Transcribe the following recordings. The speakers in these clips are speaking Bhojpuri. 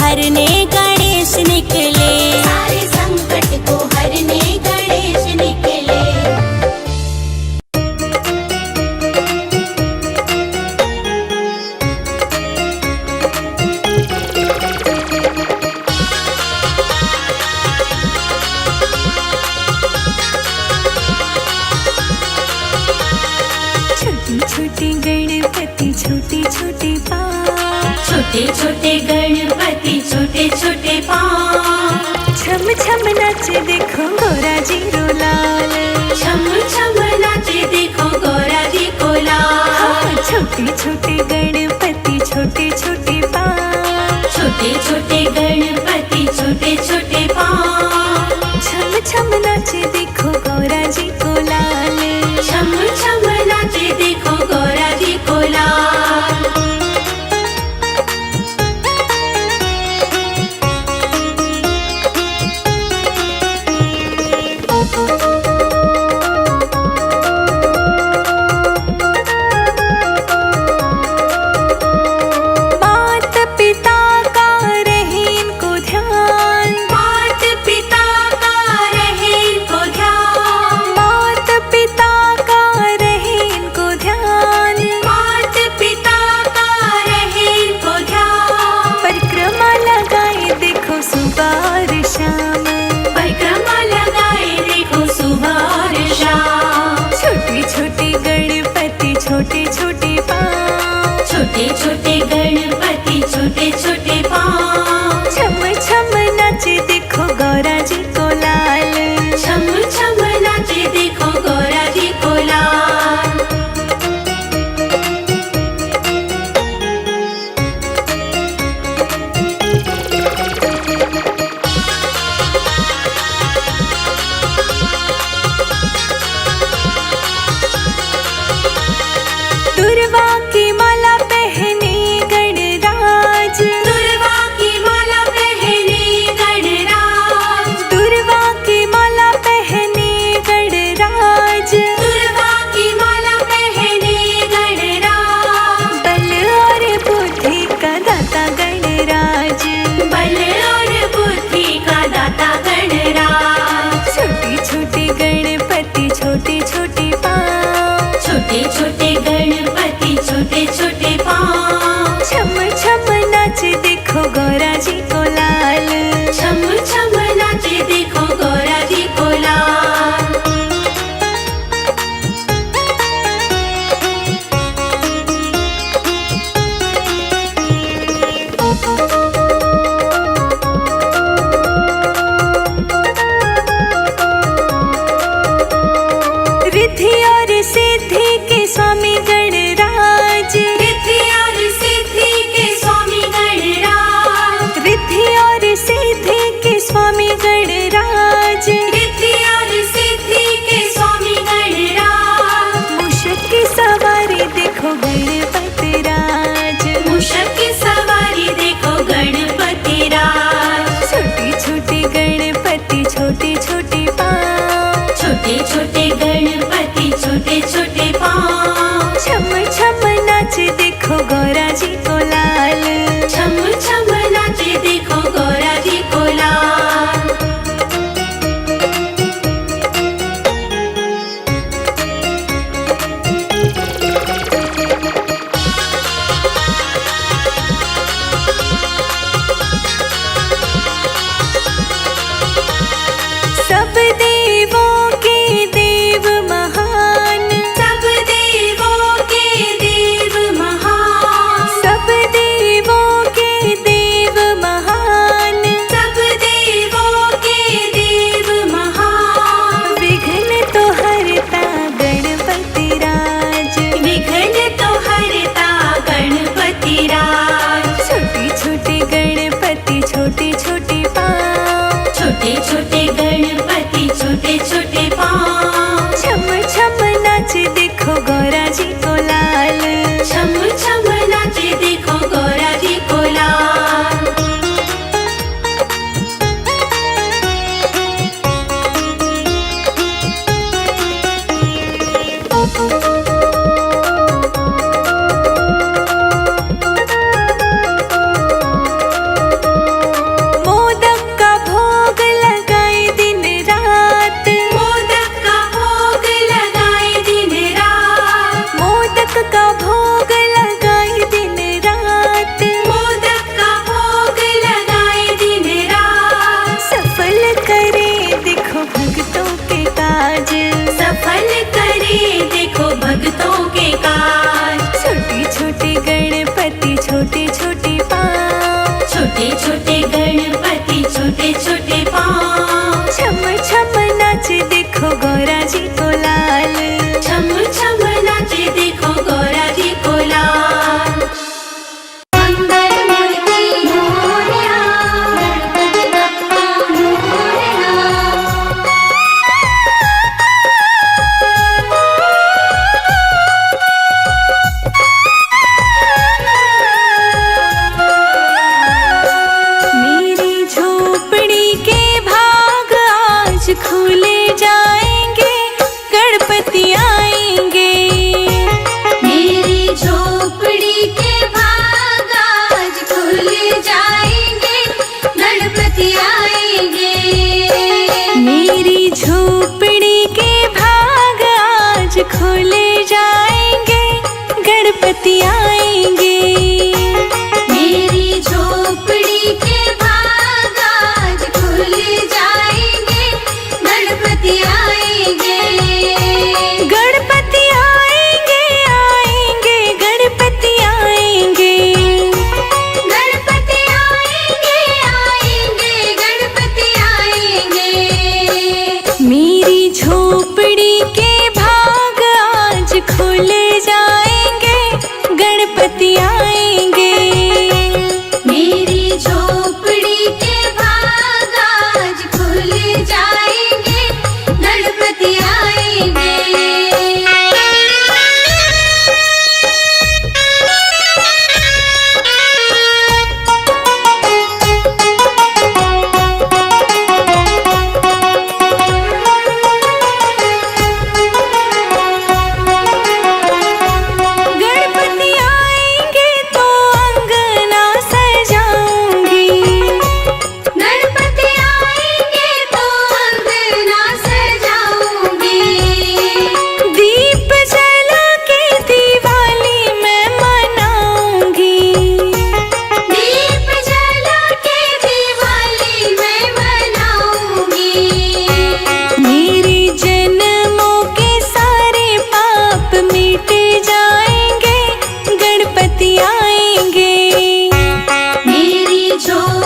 हरने गणेश निकले। सारे संकट को हरने गणेश निकले। छोटे गणपति छोटे छोटे पाँव, छोटे छोटे गणपति छोटे छोटे पाँव। छम छम नाचे देखो गौरा जी रो लाल। छम छम नाचे देखो गौरा जी को लाल। छोटे छोटे गणपति छोटे छोटे पाँव, छोटे छोटे गणपति छोटे छोटे पाँव। छम छम नाचे देखो गौरा जी को लाल। छम छम नाचे देखो गौरा जी को लाल। मात पिता का रहे इनको ध्यान। मात पिता का रहे इनको ध्यान। मात पिता का रहे इनको ध्यान। मात पिता का रहे इनको ध्यान। परिक्रमा लगाए देखो सुबह और शाम। परिक्रमा लगाए देखो सुबह और शाम। छोटे छोटे गणपति छोटे छोटे पाँव, छोटे छोटे गणपति छोटे छोटे पाँव। छम छम नाचे देखो गौरा जी को लाल। छम छम नाचे देखो गौरा जी को लाल। दुर्वा की माला पहने गणराज। दुर्वा की माला पहने गणराज। दुर्वा की माला पहने गणराज। दुर्वा की माला पहने गणराज। बल और बुद्धि का दाता गणराज। बल और बुद्धि का दाता गणराज। छोटे छोटे गणपति छोटे छोटे पाँव, छोटे छोटे गणपति छोटे छोटे पाँव। छम छम नाचे देखो गौरा जी को लाल। छम छम नाचे देखो गौरा जी को लाल। रिद्धि और सिद्धि के स्वामी गणराज। रिद्धि और सिद्धि के स्वामी गणराज। रिद्धि और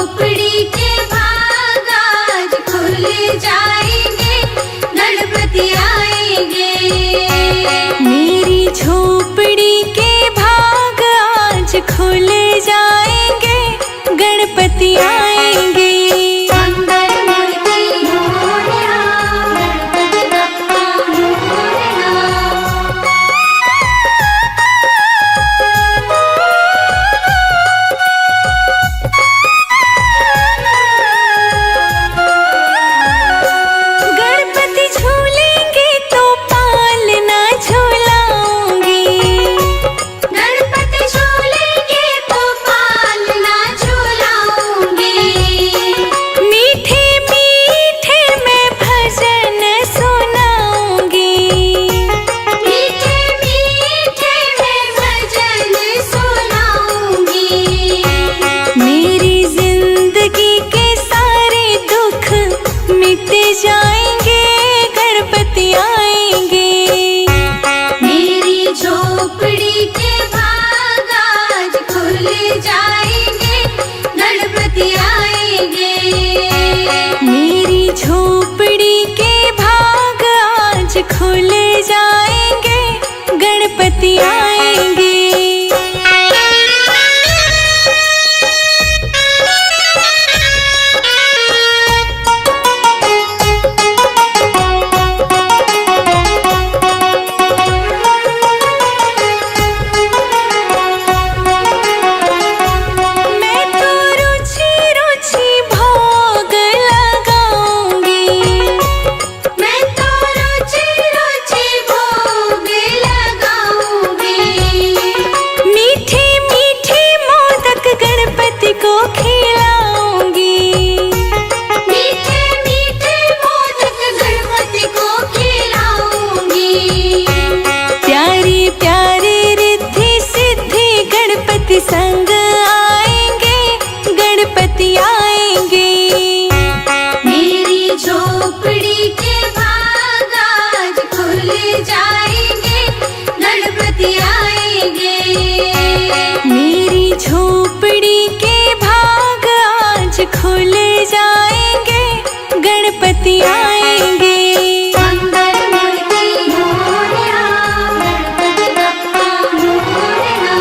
झोपड़ी के भाग आज खुल जाएंगे, गणपति आएंगे। मेरी झोपड़ी के भाग आज खुल जाएंगे, गणपति आएंगे। मंगल मूर्ति मोरया, गणपति बप्पा मोरया। गणपति झूलेंगे तो पालना झूलाऊंगी, गणपति झूलेंगे तो पालना झूलाऊंगी। मीठे मीठे मैं भजन सुनाऊंगी। मीठे मीठे मैं भजन सुनाऊंगी। मेरी जिंदगी के सारे दुख मिट जाएंगे, गणपति आएंगे। मेरी झोपड़ी के भाग आज खुल जाएंगे, गणपति आएंगे। मेरी झोपड़ी के भाग आज खुल जाएंगे, गणपति आएंगे। मैं तो रुचि रुचि भोग लगाऊंगी, मैं तो रुचि रुचि भोग लगाऊंगी। मीठे मीठे मोदक गणपति को खिलाऊंगी। मीठे मीठे मोदक गणपति को खिलाऊंगी। प्यारी प्यारी रिद्धि सिद्धि गणपति संग आएंगे, गणपति आएंगे। मेरी झोपड़ी के भाग आज खुल जाएंगे, गणपति आएंगे। मेरी झोपड़ी के भाग आज खुल जाएंगे, गणपति आएंगे। मंगल मूर्ति मोरया, गणपति बप्पा मोरया।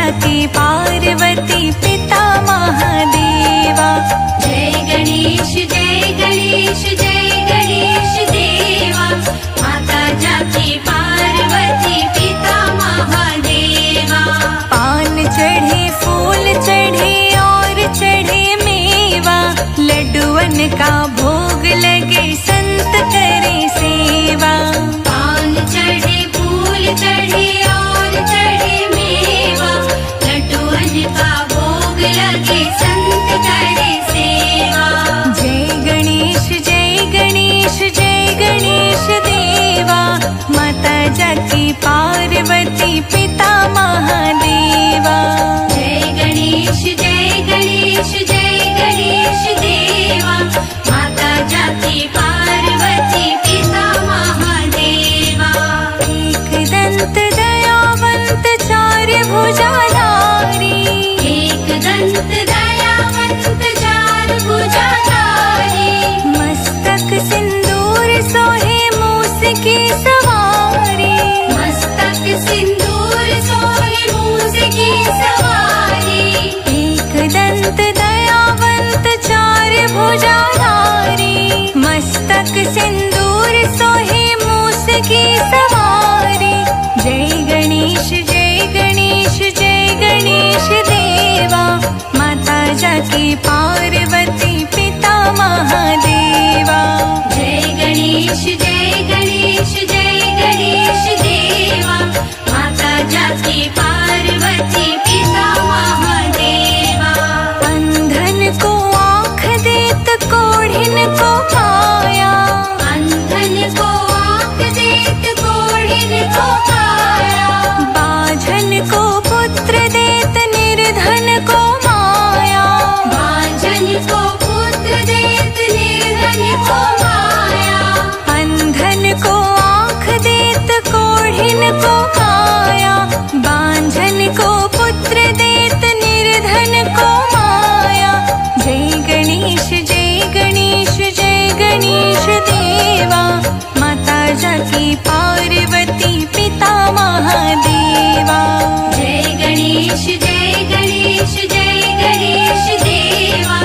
जाकी पार्वती पिता महादेवा। जय गणेश जय गणेश जय गणेश देवा। माता जाकी पार्वती पिता महादेवा। पान चढ़े फूल चढ़े और चढ़े मेवा, लड्डुअन का भोग लगे संत करे सेवा। पान चढ़े फूल चढ़े और चढ़े मेवा, लड्डुअन का भोग लगे संत करे सेवा। जय गणेश जय गणेश जय गणेश देवा। माता जाकी पार्वती पिता महादेवा। जय गणेश जय गणेश जय गणेश देवा। माता जाकी पार्वती पिता महादेवा। एक दंत दयावंत चार भुजाधारी, एक दंत दयावंत चार भुजाधारी। मस्तक सिंदूर सोहे मूस की सवारी। मस्तक सिंदूर सोहे मूस की सवारी। एक दंत दयावंत चार भुजाधारी, मस्तक सिंदूर सोहे मूस की सवारी। जय गणेश जय गणेश जय गणेश देवा। माता जाकी पार्वती पिता महादेवा। जय गणेश जय गणेश जय गणेश देवा। माता जाकी पार्वती पिता महादेवा। अंधन को आँख देत कोढ़िन को काया, अंधन को आँख देत कोढ़िन को काया। बाझन को पुत्र देत निर्धन को माया। बांझन को पुत्र देत निर्धन को माया। अंधन को आँख देत कोढ़िन को काया, बांझन को पुत्र देत निर्धन को माया। जय गणेश जय गणेश जय गणेश देवा। माता जाकी पार्वती पिता महादेवा। जय गणेश जय गणेश जय गणेश देवा।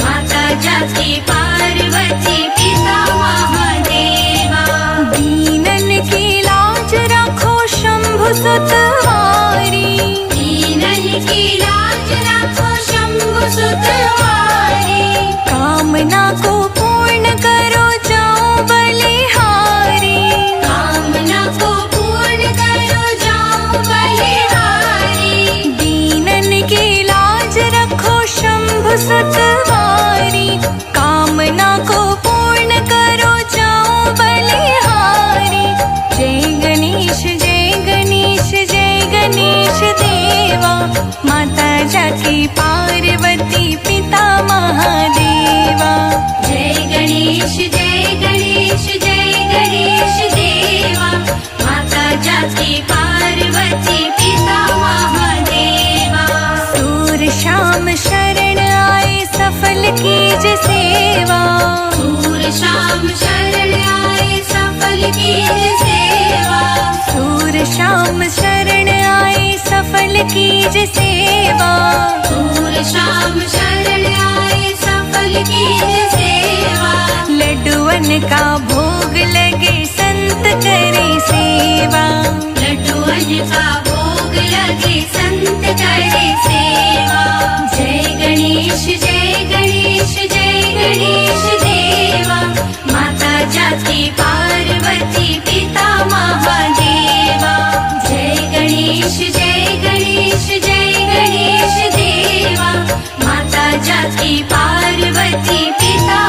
माता जाकी पार्वती पिता महादेवा। दीनन की लाज रखो शंभु सुतवारी, दीनन की लाज रखो शंभु सुतवारी। कामना को पूर्ण करो जाओ बलिहारी। कामना को पूर्ण करो जाओ बलिहारी। दीनन की लाज रखो शंभु सुतवारी, कामना को पूर्ण करो जाओ बलिहारी। जय गणेश जय गणेश जय गणेश देवा। माता जाकी पार्वती पिता महादेवा। जय गणेश जय गणेश जय गणेश देवा। माता जाकी पार्वती पिता महादेवा। सूर श्याम शरण आए सफल कीज सेवा। सूर शाम शरण आए सफल कीज सेवा। सूर श्याम शरण आए सफल कीज सेवा। सूर शाम शरण आए सफल कीज सेवा। लड्डुअन का भोग लगे संत करे सेवा। लड्डुअन का भोग लगे संत करे सेवा। जय गणेश जय गणेश जय गणेश देवा। माता जाकी पार्वती पिता महादेवा। जय गणेश जय गणेश जय गणेश देवा। माता जाकी पार्वती पिता